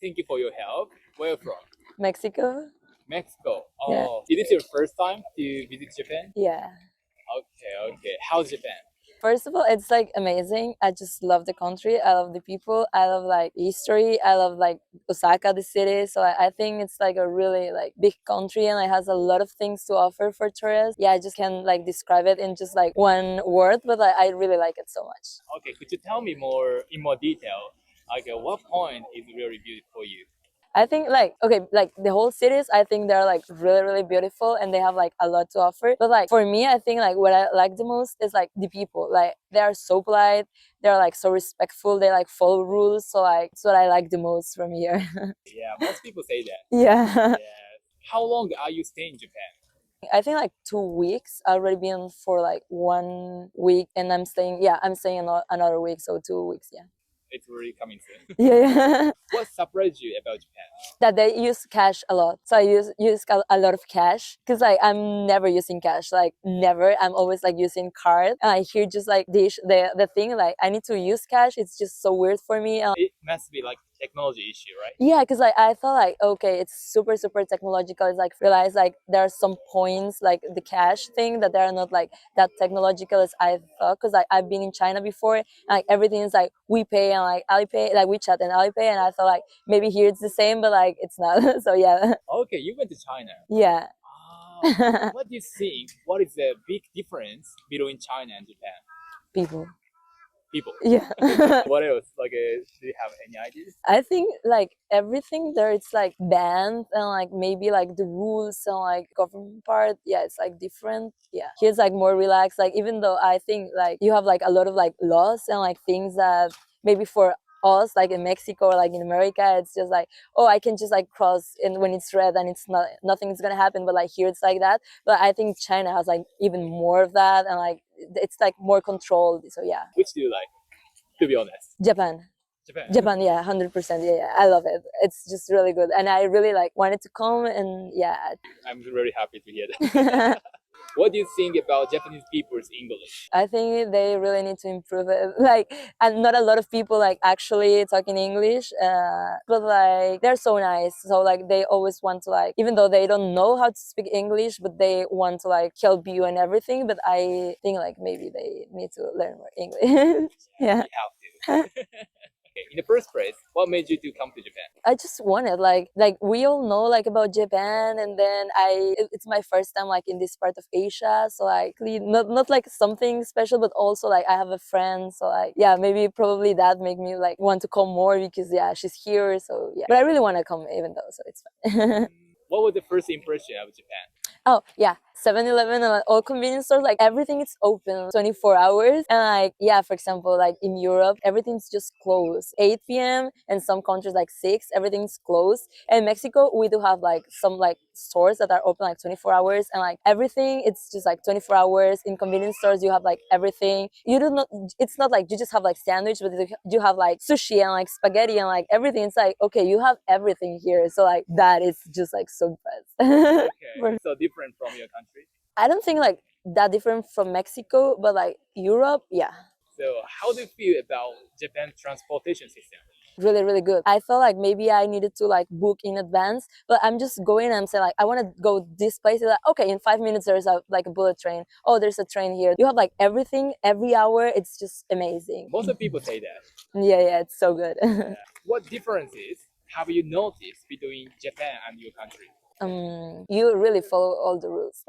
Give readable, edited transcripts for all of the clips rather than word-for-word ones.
Thank you for your help. Where are you from? Mexico. Mexico. Yeah. Oh, is this your first time to visit Japan? Yeah. Okay. How's Japan? First of all, it's like amazing. I just love the country. I love the people. I love like history. I love like Osaka, the city. So I think it's like a really like big country and it has a lot of things to offer for tourists. Yeah, I just can't like describe it in just like one word, but I really like it so much. Okay, could you tell me in more detail? Like, what point is really beautiful for you? I think like like the whole cities, I think they're like really beautiful and they have like a lot to offer. But like for me, I think like what I like the most is like the people. Like they are so polite, they're like so respectful, they like follow rules. So like it's what I like the most from here. Yeah, most people say that. Yeah. Yeah. How long are you staying in Japan? I think like 2 weeks. I've already been for like 1 week and I'm staying another week, so 2 weeks, yeah. It's really coming soon. Yeah. What surprised you about Japan? That they use cash a lot. So I use a lot of cash because like I'm never using cash, like never. I'm always like using card. And I hear just like the thing like I need to use cash. It's just so weird for me. It must be like technology issue, right? Yeah, because like I thought like okay, it's super technological. It's like realize like there are some points like the cash thing that they're not like that technological as I thought. Because like I've been in China before, and, like everything is like WePay and like Alipay, like WeChat and Alipay, and I thought like maybe here it's the same, but like it's not. So yeah. Okay, you went to China. Yeah. What do you think? What is the big difference between China and Japan? People. People. Yeah. What else? Like, do you have any ideas? I think like everything there it's like banned and like maybe like the rules and like government part, yeah, it's like different. Yeah. Here's like more relaxed. Like even though I think like you have like a lot of like laws and like things that maybe for us like in Mexico or like in America it's just like oh I can just like cross and when it's red and it's not nothing's gonna happen, but like here it's like that. But I think China has like even more of that and like it's like more controlled. So yeah. Which do you like? To be honest. Japan. Japan, yeah, 100%. Yeah, I love it. It's just really good, and I really like wanted to come, and yeah. I'm really happy to hear that. What do you think about Japanese people's English? I think they really need to improve it. Like, and not a lot of people like actually talking English, but like they're so nice. So like they always want to like, even though they don't know how to speak English, but they want to like help you and everything. But I think like maybe they need to learn more English. Yeah. You have to. Okay, in the first place, what made you to come to Japan? I just wanted like we all know like about Japan, and then it's my first time like in this part of Asia, so like not like something special, but also like I have a friend, so like yeah, maybe probably that make me like want to come more because yeah, she's here, so yeah. But I really want to come even though, so it's fine. What was the first impression of Japan? Oh yeah, 7-Eleven and all convenience stores, like everything is open 24 hours. And like, yeah, for example, like in Europe, everything's just closed 8 p.m. and some countries like 6, everything's closed. And Mexico, we do have like some like stores that are open like 24 hours and like everything, it's just like 24 hours. In convenience stores, you have like everything. You do not, it's not like you just have like sandwich, but you have like sushi and like spaghetti and like everything. It's like, okay, you have everything here. So like that is just like so bad. Okay, so different from your country? I don't think like that different from Mexico, but like Europe, yeah, So how do you feel about Japan's transportation system? really good. I felt like maybe I needed to like book in advance, but I'm just going and I'm saying like I want to go this place. Like okay, in 5 minutes there's like a bullet train. Oh, there's a train here. You have like everything every hour. It's just amazing. Most of people say that. Yeah, it's so good. What differences have you noticed between Japan and your country? You really follow all the rules.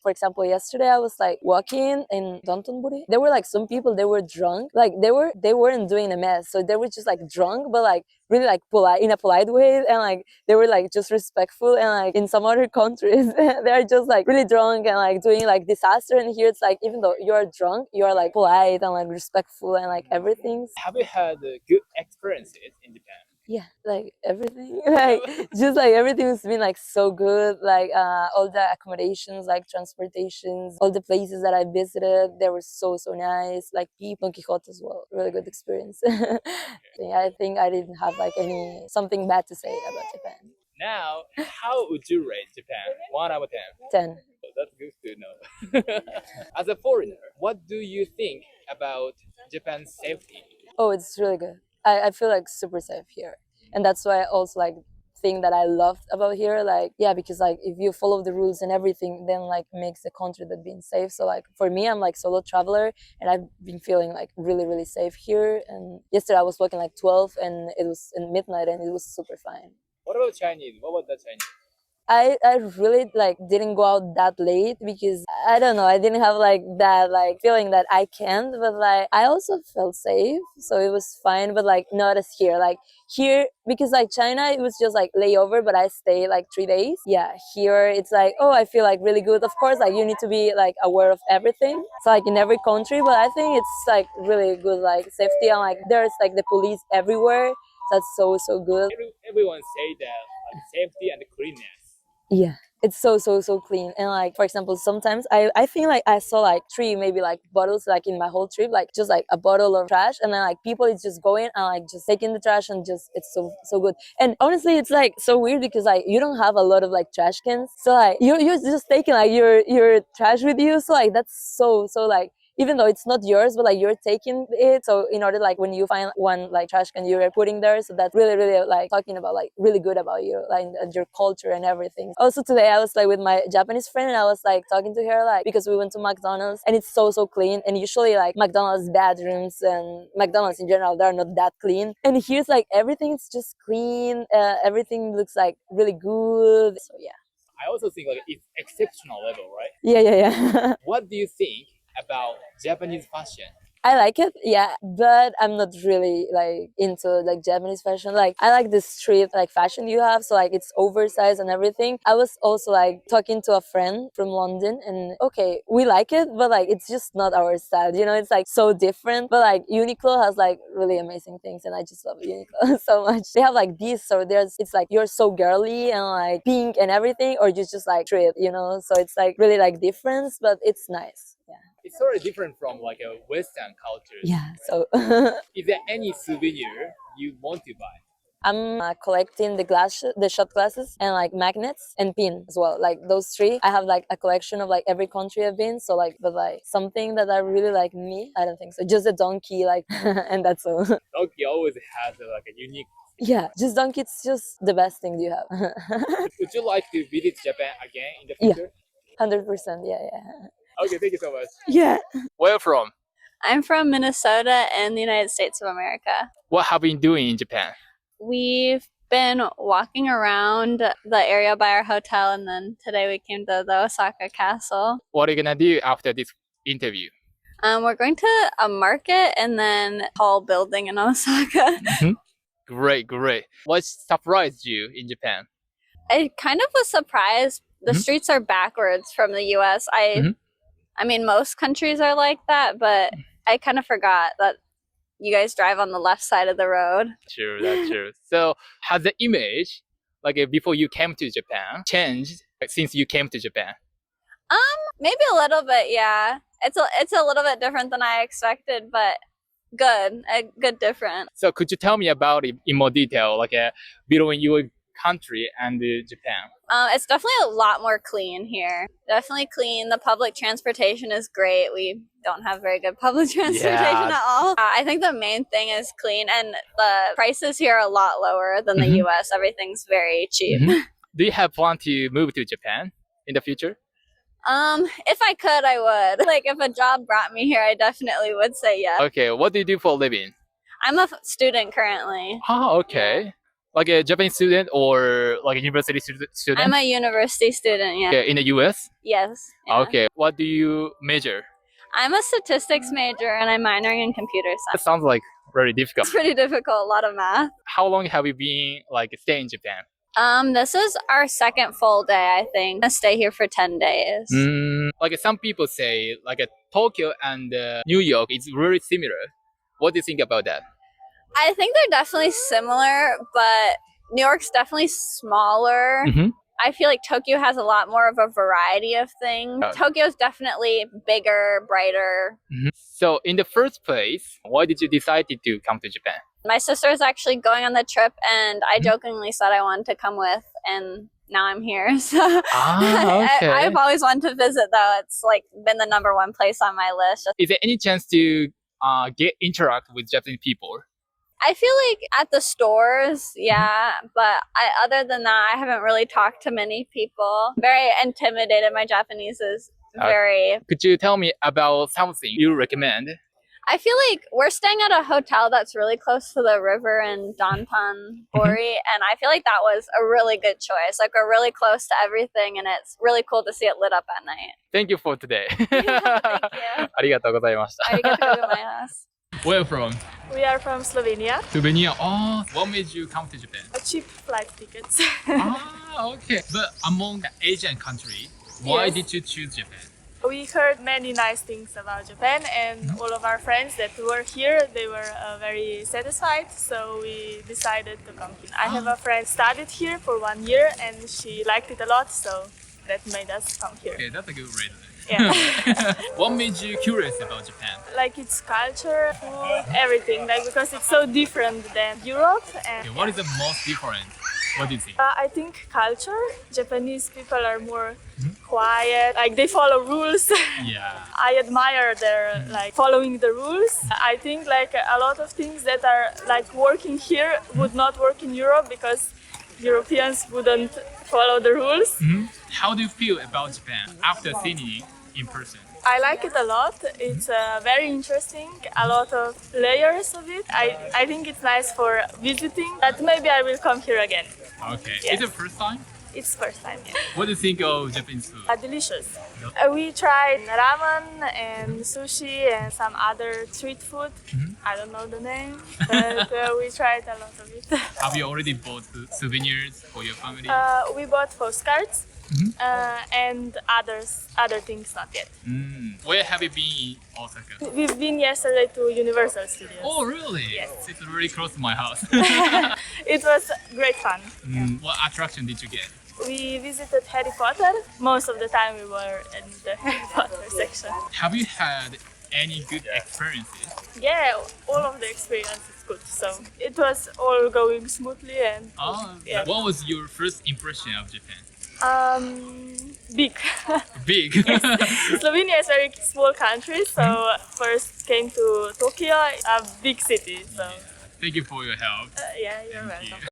For example, yesterday I was like walking in Downtonbury. There were like some people, they were drunk. Like they weren't doing a mess. So they were just like drunk, but like really like polite in a polite way. And like they were like just respectful. And like in some other countries, they're just like really drunk and like doing like disaster. And here it's like even though you're drunk, you're like polite and like respectful and like everything. Have you had good experiences in Japan? Yeah, like everything, like just like everything's been like so good. Like all the accommodations, like transportations, all the places that I visited, they were so nice. Like people, Don Quixote as well, really good experience. Yeah, I think I didn't have like something bad to say about Japan. Now, how would you rate Japan? 1 out of 10. 10. That's good to know. As a foreigner, what do you think about Japan's safety? Oh, it's really good. I feel like super safe here. and that's why I also like thing that I loved about here, like yeah, because like if you follow the rules and everything, then like makes the country that being safe. So like for me, I'm like solo traveler, and I've been feeling like really safe here. And yesterday I was walking like 12, and it was in midnight, and it was super fine. What about Chinese? What about the Chinese? I really like didn't go out that late because I don't know, I didn't have like that like feeling that I can't, but like I also felt safe, so it was fine. But like not as here, like here, because like China it was just like layover, but I stayed like 3 days. Yeah, here it's like, oh, I feel like really good. Of course, like you need to be like aware of everything, so like in every country, but I think it's like really good, like safety, and like there's like the police everywhere. That's so good. Everyone say that like safety and cleanness. Yeah, it's so clean. And like for example, sometimes I think like I saw like 3 maybe like bottles like in my whole trip, like just like a bottle of trash, and then like people is just going and like just taking the trash, and just it's so good. And honestly, it's like so weird because like you don't have a lot of like trash cans, so like you're just taking like your trash with you, so like that's so like, even though it's not yours, but like you're taking it. So in order like when you find one like trash can you're putting there, so that's really like talking about like really good about you, like your culture and everything. Also today I was like with my Japanese friend, and I was like talking to her like because we went to McDonald's, and it's so clean, and usually like McDonald's bathrooms and McDonald's in general, they're not that clean, and here's like everything's just clean, everything looks like really good. So yeah, I also think like it's exceptional level, right? yeah. What do you think about Japanese fashion? I like it, yeah, but I'm not really like into like Japanese fashion. Like I like the street like fashion you have, so like it's oversized and everything. I was also like talking to a friend from London, and okay, we like it, but like it's just not our style, you know, it's like so different. But like Uniqlo has like really amazing things, and I just love Uniqlo so much. They have like these, so there's, it's like you're so girly and like pink and everything, or you just like street, you know, so it's like really like difference, but it's nice. Yeah. It's sort of different from like a Western culture. Yeah, so Is there any souvenir you want to buy? I'm collecting the shot glasses, and like magnets and pin as well. Like those 3, I have like a collection of like every country I've been. So like, but like something that I really like me, I don't think so. Just a donkey, like, and that's all. Donkey always has like a unique. Yeah, just donkey. It's just the best thing you have. Would you like to visit Japan again in the Yeah. future? 100%. Yeah. Okay, thank you so much. Yeah. Where from? I'm from Minnesota in the United States of America. What have you been doing in Japan? We've been walking around the area by our hotel, and then today we came to the Osaka Castle. What are you gonna do after this interview? We're going to a market and then a tall building in Osaka. Great. What surprised you in Japan? I kind of was surprised. The streets are backwards from the US. I mean, most countries are like that, but I kind of forgot that you guys drive on the left side of the road. True, that's true. So has the image, like before you came to Japan, changed since you came to Japan? Maybe a little bit, yeah. It's a little bit different than I expected, but good. A good different. So could you tell me about it in more detail, like between your country and Japan? It's definitely a lot more clean here. Definitely clean. The public transportation is great. We don't have very good public transportation at all. I think the main thing is clean, and the prices here are a lot lower than the US. Everything's very cheap. Do you have plan to move to Japan in the future? If I could, I would. Like if a job brought me here, I definitely would say yes. Okay, what do you do for a living? I'm a student currently. Oh, okay. Like a Japanese student or like a university student? I'm a university student, yeah. Okay, in the US? Yes. Yeah. Okay, what do you major? I'm a statistics major, and I'm minoring in computer That science. sounds like very difficult. It's pretty difficult, a lot of math. How long have you been like staying in Japan? This is our second full day, I think. I stay here for 10 days. Like some people say like Tokyo and New York is really similar. What do you think about that? I think they're definitely similar, but New York's definitely smaller. I feel like Tokyo has a lot more of a variety of things. Tokyo's definitely bigger, brighter. So in the first place, why did you decide to come to Japan? My sister is actually going on the trip, and I jokingly said I wanted to come with, and now I'm here. So okay. I've always wanted to visit, though. It's like been the #1 place on my list. Is there any chance to interact with Japanese people? I feel like at the stores, yeah, but other than that, I haven't really talked to many people. Very intimidated. My Japanese is very... Could you tell me about something you recommend? I feel like we're staying at a hotel that's really close to the river in downtown Bori, and I feel like that was a really good choice. Like, we're really close to everything, and it's really cool to see it lit up at night. Thank you for today. Thank you. ありがとうございました。ありがとうございます。Where are you from? We are from Slovenia. Slovenia. Oh, what made you come to Japan? Cheap flight tickets. Okay. But among the Asian country, why Yes. did you choose Japan? We heard many nice things about Japan, and all of our friends that were here, they were very satisfied, so we decided to come here. I have a friend studied here for 1 year, and she liked it a lot, so that made us come here. Okay, that's a good reason. Yeah. What made you curious about Japan? Like its culture, food, everything, like because it's so different than Europe. And Okay, what is the most different? What do you think? I think culture. Japanese people are more quiet, like they follow rules. Yeah. I admire their like following the rules. I think like a lot of things that are like working here would not work in Europe because Europeans wouldn't follow the rules. How do you feel about Japan after seeing it in person? I like it a lot. It's very interesting, a lot of layers of it. I think it's nice for visiting, but maybe I will come here again. Okay. Yes. Is it first time? It's first time, yeah. What do you think of Japanese food? Delicious. We tried ramen and sushi and some other street food. I don't know the name, but we tried a lot of it. Have you already bought souvenirs for your family? We bought postcards and other things not yet. Where have you been in Osaka? We've been yesterday to Universal Studios. Oh, really? Yes. It's really close to my house. It was great fun. What attraction did you get? We visited Harry Potter. Most of the time we were in the Harry Potter section. Have you had any good experiences? Yeah, all of the experience is good. So it was all going smoothly and yeah. What was your first impression of Japan? Big. Big. Slovenia is a very small country, so first came to Tokyo, a big city. So Thank you for your help. yeah, you're Thank welcome.